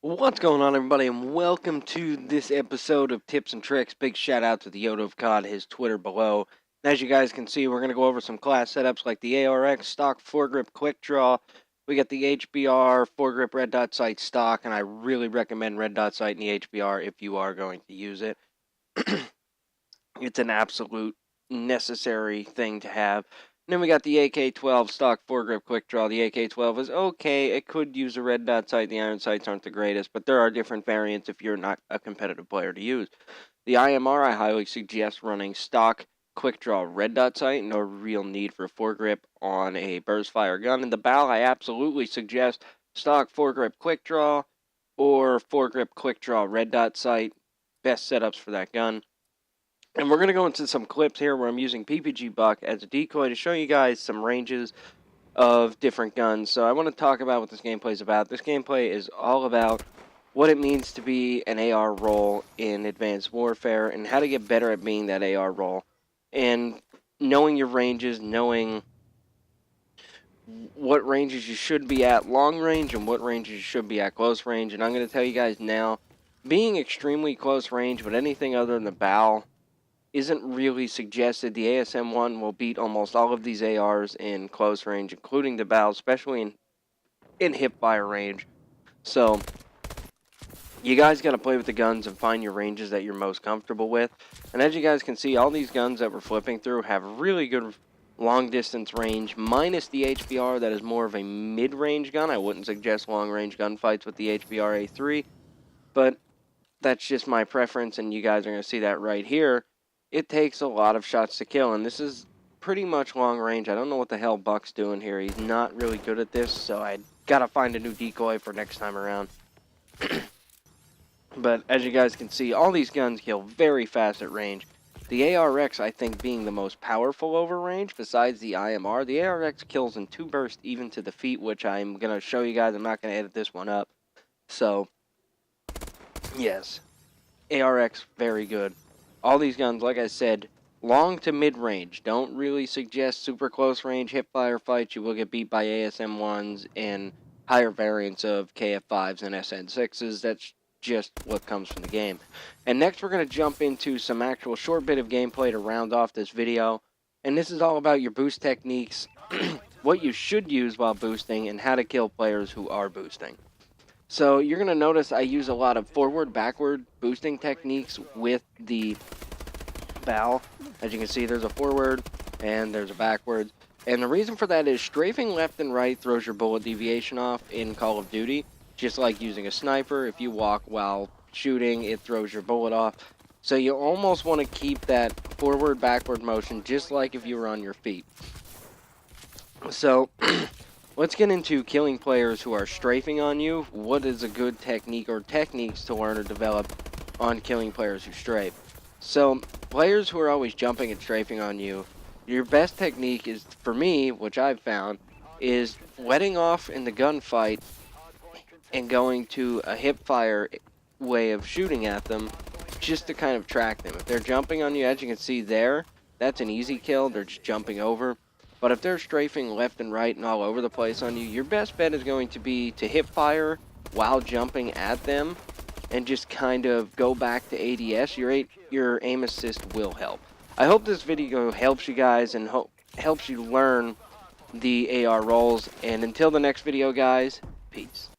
What's going on, everybody, and welcome to this episode of Tips and Tricks. Big shout out to the Yoda of God, his Twitter below. And as you guys can see, we're going to go over some class setups like the ARX stock foregrip quick draw. We got the HBR foregrip red dot sight stock, and I really recommend red dot sight in the HBR if you are going to use it. It's an absolute necessary thing to have. And then we got the AK-12 stock foregrip quick draw. The AK-12 is okay. It could use a red dot sight. The iron sights aren't the greatest, but there are different variants if you're not a competitive player to use. The IMR, I highly suggest running stock quick draw red dot sight. No real need for foregrip on a burst fire gun. And the BAL, I absolutely suggest stock foregrip quick draw or foregrip quick draw red dot sight. Best setups for that gun. And we're going to go into some clips here where I'm using PPG Buck as a decoy to show you guys some ranges of different guns. So I want to talk about what this gameplay is about. This gameplay is all about what it means to be an AR role in Advanced Warfare and how to get better at being that AR role. And knowing your ranges, knowing what ranges you should be at long range and what ranges you should be at close range. And I'm going to tell you guys now, being extremely close range, but anything other than the BAL isn't really suggested. The ASM-1 will beat almost all of these ARs in close range, including the BAL, especially in hipfire range. So, you guys got to play with the guns and find your ranges that you're most comfortable with. And as you guys can see, all these guns that we're flipping through have really good long distance range, minus the HBR that is more of a mid-range gun. I wouldn't suggest long-range gunfights with the HBR A3, but that's just my preference, and you guys are going to see that right here. It takes a lot of shots to kill, and this is pretty much long range. I don't know what the hell Buck's doing here. He's not really good at this, so I gotta find a new decoy for next time around. But as you guys can see, all these guns kill very fast at range. The ARX, I think, being the most powerful over range, besides the IMR. The ARX kills in 2 bursts even to the feet, which I'm gonna show you guys. I'm not gonna edit this one up. So, yes, ARX, very good. All these guns, like I said, long to mid-range. Don't really suggest super close range hipfire fights. You will get beat by ASM-1s and higher variants of KF-5s and SN-6s. That's just what comes from the game. And next we're going to jump into some actual short bit of gameplay to round off this video. And this is all about your boost techniques, what you should use while boosting, and how to kill players who are boosting. So you're going to notice I use a lot of forward-backward boosting techniques with the BAL. As you can see, there's a forward and there's a backwards. And the reason for that is strafing left and right throws your bullet deviation off in Call of Duty. Just like using a sniper, if you walk while shooting, it throws your bullet off. So you almost want to keep that forward-backward motion just like if you were on your feet. So let's get into killing players who are strafing on you. What is a good technique or techniques to learn or develop on killing players who strafe? So, players who are always jumping and strafing on you, your best technique is, for me, which I've found, is letting off in the gunfight and going to a hipfire way of shooting at them just to kind of track them. If they're jumping on you, as you can see there, that's an easy kill. They're just jumping over. But if they're strafing left and right and all over the place on you, your best bet is going to be to hip fire while jumping at them and just kind of go back to ADS. Your aim assist will help. I hope this video helps you guys and helps you learn the AR roles. And until the next video, guys, peace.